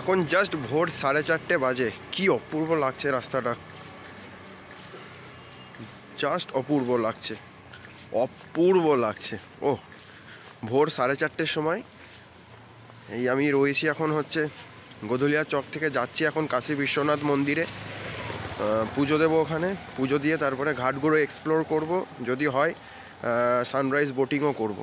এখন জাস্ট ভোর 4:30 বাজে। কি অপূর্ব লাগছে রাস্তাটা, জাস্ট অপূর্ব লাগছে, অপূর্ব লাগছে। ও ভোর 4:30 সময় এই আমি রয়েছি এখন হচ্ছে গদুলিয়া চক থেকে যাচ্ছি এখন কাশী বিশ্বনাথ মন্দিরে পুজো দেবো। ওখানে পুজো দিয়ে তারপরে ঘাটগুলো এক্সপ্লোর করব, যদি হয় সানরাইজ বোটিংও করব।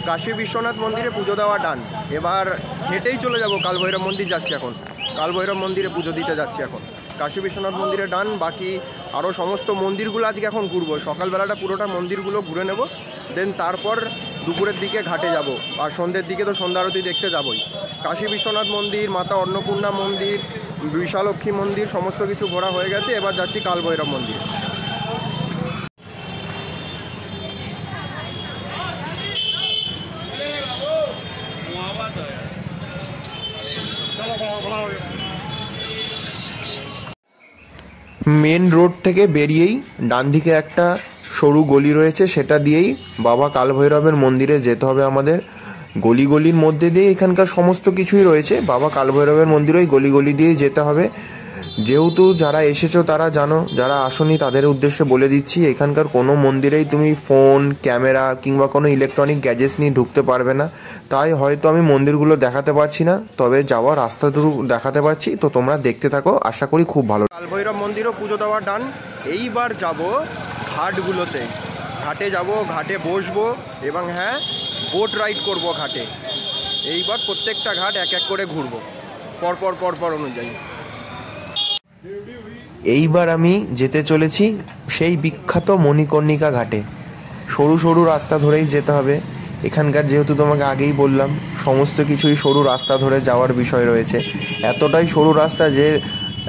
কাশী বিশ্বনাথ মন্দিরে পুজো দেওয়া ডান। এবার হেঁটেই চলে যাব কালভৈরব মন্দির যাচ্ছি এখন, কালভৈরব মন্দিরে পুজো দিতে যাচ্ছি এখন। কাশী বিশ্বনাথ মন্দিরে ডান, বাকি আরও সমস্ত মন্দিরগুলো আজকে এখন ঘুরবো। সকালবেলাটা পুরোটা মন্দিরগুলো ঘুরে নেব, দেন তারপর দুপুরের দিকে ঘাটে যাব, আর সন্ধ্যের দিকে তো সন্ধ্যা আরতি দেখতে যাবই। কাশী বিশ্বনাথ মন্দির, মাতা অন্নপূর্ণা মন্দির, বিশালক্ষী মন্দির সমস্ত কিছু ঘোরা হয়ে গেছে। এবার যাচ্ছি কালভৈরব মন্দির। মেন রোড থেকে বেরিয়েই ডান দিকে একটা সরু গলি রয়েছে, সেটা দিয়েই বাবা কালভৈরবের মন্দিরে যেতে হবে আমাদের। গলির মধ্যে দিয়ে এখানকার সমস্ত কিছুই রয়েছে, বাবা কালভৈরবের মন্দিরে ওই গলি দিয়েই যেতে হবে। যেহেতু যারা এসেছো তারা জানো, যারা আসনি তাদের উদ্দেশ্যে বলে দিচ্ছি, এখানকার কোনো মন্দিরেই তুমি ফোন, ক্যামেরা কিংবা কোনো ইলেকট্রনিক গ্যাজেটস নিয়ে ঢুকতে পারবে না। তাই হয়তো আমি মন্দিরগুলো দেখাতে পারছি না, তবে যাওয়ার রাস্তাটুকু দেখাতে পারছি। তো তোমরা দেখতে থাকো, আশা করি খুব ভালো। কালভৈরব মন্দিরও পুজো দেওয়া ডান। এইবার যাব ঘাটগুলোতে, ঘাটে যাব, ঘাটে বসবো এবং হ্যাঁ বোট রাইড করব ঘাটে। এইবার প্রত্যেকটা ঘাট এক এক করে ঘুরবো পরপর অনুযায়ী। এইবার আমি যেতে চলেছি সেই বিখ্যাত মণিকর্ণিকা ঘাটে। সরু সরু রাস্তা ধরেই যেতে হবে এখানকার, যেহেতু তোমাকে আগেই বললাম সমস্ত কিছুই সরু রাস্তা ধরে যাওয়ার বিষয় রয়েছে। এতটাই সরু রাস্তা যে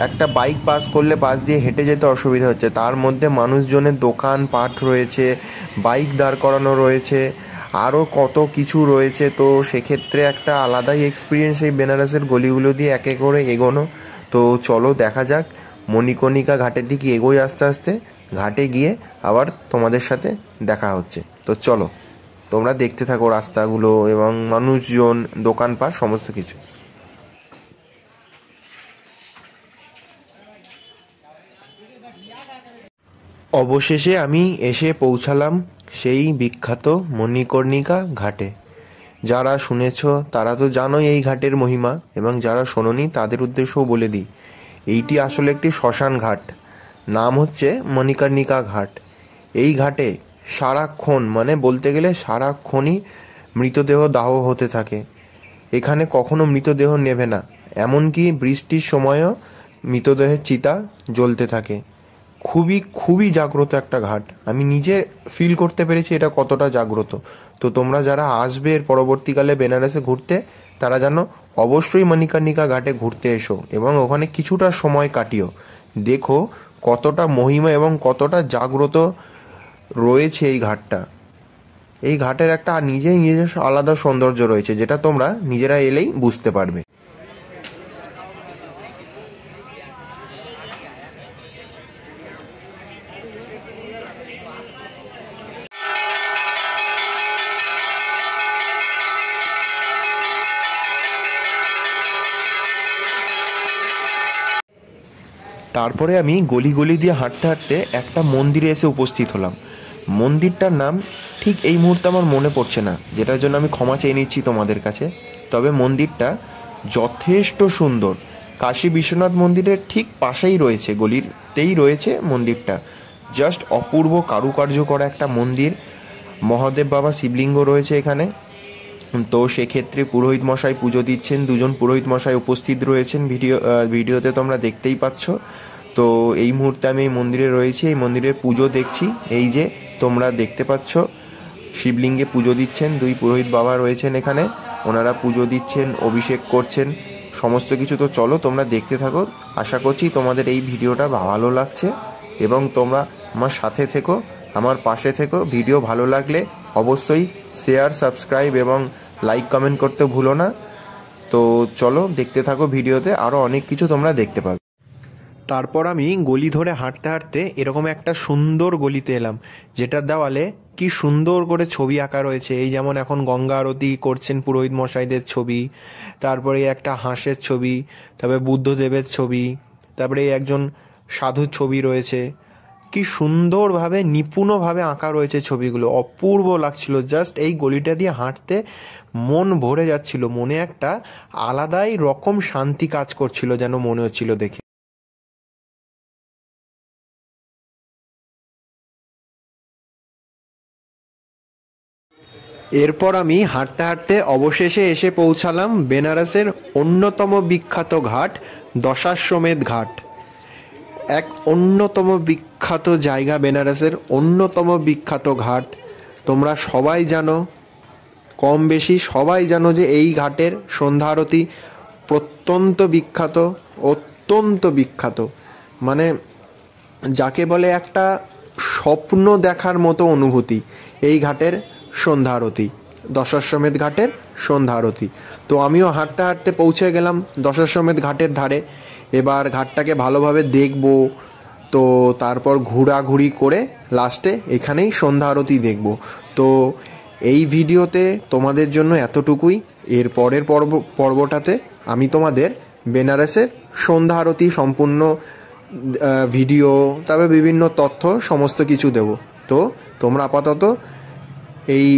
একটা বাইক পাস করলে পাশ দিয়ে হেঁটে যেতে অসুবিধা হচ্ছে। তার মধ্যে মানুষজনের দোকান পাট রয়েছে, বাইক দাঁড় করানো রয়েছে, আরও কত কিছু রয়েছে। তো সেক্ষেত্রে একটা আলাদাই এক্সপিরিয়েন্স এই বেনারসের গলিগুলো দিয়ে একে করে এগোনো। তো চলো দেখা যাক, মণিকর্ণিকা ঘাটের দিকে এগোই আস্তে আস্তে। ঘাটে গিয়ে আবার তোমাদের সাথে দেখা হচ্ছে। তো চলো তোমরা দেখতে থাকো রাস্তাগুলো এবং মানুষজন, দোকানপাট সমস্ত কিছু। অবশেষে আমি এসে পৌঁছালাম সেই বিখ্যাত মণিকর্ণিকা ঘাটে। যারা শুনেছ তারা তো জানোই এই ঘাটের মহিমা, এবং যারা শোনোনি তাদের উদ্দেশ্যও বলে দিই, এইটি আসলে একটি শ্মশান ঘাট। নাম হচ্ছে মণিকর্ণিকা ঘাট। এই ঘাটে সারাক্ষণ, মানে বলতে গেলে সারাক্ষণই মৃতদেহ দাহ হতে থাকে। এখানে কখনো মৃতদেহ নেভে না, এমনকি বৃষ্টির সময়ও মৃতদেহের চিতা জ্বলতে থাকে। খুবই জাগ্রত একটা ঘাট। আমি নিজে ফিল করতে পেরেছি এটা কতটা জাগ্রত। তো তোমরা যারা আসবে এর পরবর্তীকালে বেনারসে ঘুরতে, তারা যেন অবশ্যই মণিকর্ণিকা ঘাটে ঘুরতে এসো এবং ওখানে কিছুটা সময় কাটিও। দেখো কতটা মহিমা এবং কতটা জাগ্রত রয়েছে এই ঘাটটা। এই ঘাটের একটা নিজস্ব আলাদা সৌন্দর্য রয়েছে, যেটা তোমরা নিজেরা এলেই বুঝতে পারবে। তারপরে আমি গলি দিয়ে হাঁটতে হাঁটতে একটা মন্দিরে এসে উপস্থিত হলাম। মন্দিরটার নাম ঠিক এই মুহূর্তে আমার মনে পড়ছে না, যেটার জন্য আমি ক্ষমা চেয়ে নিচ্ছি তোমাদের কাছে। তবে মন্দিরটা যথেষ্ট সুন্দর। কাশী বিশ্বনাথ মন্দিরের ঠিক পাশেই রয়েছে, গলিতেই রয়েছে মন্দিরটা। জাস্ট অপূর্ব কারুকার্য করা একটা মন্দির। মহাদেব বাবা শিবলিঙ্গ রয়েছে এখানে। তো সেক্ষেত্রে পুরোহিত মশাই পুজো দিচ্ছেন, দুজন পুরোহিত মশাই উপস্থিত রয়েছেন, ভিডিওতে তোমরা দেখতেই পাচ্ছ। তো এই মুহূর্তে আমি এই মন্দিরে রয়েছি, এই মন্দিরের পুজো দেখছি। এই যে তোমরা দেখতে পাচ্ছ শিবলিঙ্গে পুজো দিচ্ছেন, দুই পুরোহিত বাবা রয়েছেন এখানে, ওনারা পুজো দিচ্ছেন, অভিষেক করছেন সমস্ত কিছু। তো চলো তোমরা দেখতে থাকো। আশা করছি তোমাদের এই ভিডিওটা ভালো লাগছে এবং তোমরা আমার সাথে থেকো, আমার পাশে থেকো। ভিডিও ভালো লাগলে অবশ্যই শেয়ার, সাবস্ক্রাইব এবং লাইক কমেন্ট করতে ভুলো না। তো চলো দেখতে থাকো, ভিডিওতে আরও অনেক কিছু তোমরা দেখতে পাবে। তারপর আমি গলি ধরে হাঁটতে হাঁটতে এরকম একটা সুন্দর গলিতে এলাম, যেটার দেওয়ালে কি সুন্দর করে ছবি আঁকা রয়েছে। এই যেমন এখন গঙ্গা আরতি করছেন পুরোহিত মশাইদের ছবি, তারপরে একটা হাঁসের ছবি, তারপরে বুদ্ধদেবের ছবি, তারপরে একজন সাধুর ছবি রয়েছে। কি সুন্দরভাবে নিপুণভাবে আঁকা রয়েছে ছবিগুলো, অপূর্ব লাগছিল। জাস্ট এই গলিটা দিয়ে হাঁটতে মন ভরে যাচ্ছিল, মনে একটা আলাদাই রকম শান্তি কাজ করছিল যেন মনে হচ্ছিল দেখে। এরপর আমি হাঁটতে হাঁটতে অবশেষে এসে পৌঁছালাম বেনারসের অন্যতম বিখ্যাত ঘাট দশাশ্বমেধ ঘাট। এক অন্যতম বিখ্যাত জায়গা, বেনারসের অন্যতম বিখ্যাত ঘাট। তোমরা সবাই জানো, কম বেশি সবাই জানো যে এই ঘাটের সন্ধ্যা আরতি প্রত্যন্ত বিখ্যাত, অত্যন্ত বিখ্যাত। মানে যাকে বলে একটা স্বপ্ন দেখার মতো অনুভূতি এই ঘাটের সন্ধ্যা আরতি, দশাশ্বমেধ ঘাটের সন্ধ্যা আরতি। তো আমিও হাঁটতে হাঁটতে পৌঁছে গেলাম দশাশ্বমেধ ঘাটের ধারে। এবার ঘাটটাকে ভালোভাবে দেখব, তো তারপর ঘোরাঘুরি করে লাস্টে এখানেই সন্ধ্যা আরতি দেখব। তো এই ভিডিওতে তোমাদের জন্য এতটুকুই। এর পরের পর্বটাতে আমি তোমাদের বেনারসের সন্ধ্যা আরতি সম্পূর্ণ ভিডিও, তারপরে বিভিন্ন তথ্য সমস্ত কিছু দেব। তো তোমরা আপাতত এই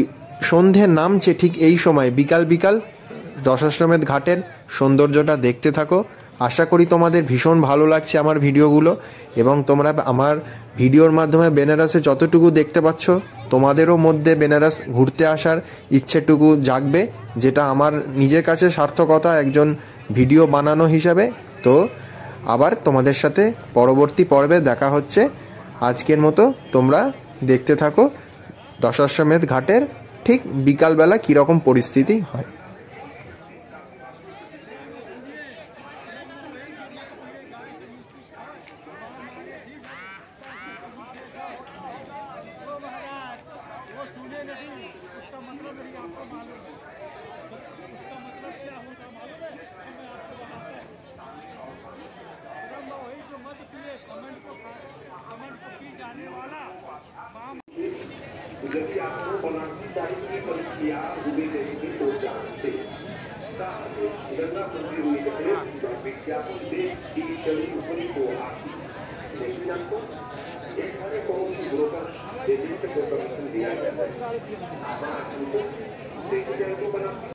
সন্ধে নামছে ঠিক এই সময় বিকাল বিকাল দশাশ্বমেধ ঘাটের সৌন্দর্যটা দেখতে থাকো। আশা করি তোমাদের ভীষণ ভালো লাগছে আমার ভিডিওগুলো, এবং তোমরা আমার ভিডিওর মাধ্যমে বেনারসে যতটুকু দেখতে পাচ্ছ, তোমাদেরও মধ্যে বেনারস ঘুরতে আসার ইচ্ছেটুকু জাগবে, যেটা আমার নিজের কাছে সার্থকতা একজন ভিডিও বানানো হিসাবে। তো আবার তোমাদের সাথে পরবর্তী পর্বে দেখা হচ্ছে। আজকের মতো তোমরা দেখতে থাকো দশাশ্বমেধ ঘাটের ঠিক বিকালবেলা কীরকম পরিস্থিতি হয়। यदि आपको बनारसी साड़ी की परीक्षा हुई देखेंगे तो जानते गंगा मंदिर हुई विज्ञापन देश की चली ऊपरी को आती लेकिन आपको एक सारे कौन की ब्रोकर देश से परमिशन दिया जाता है देखिए बनारसी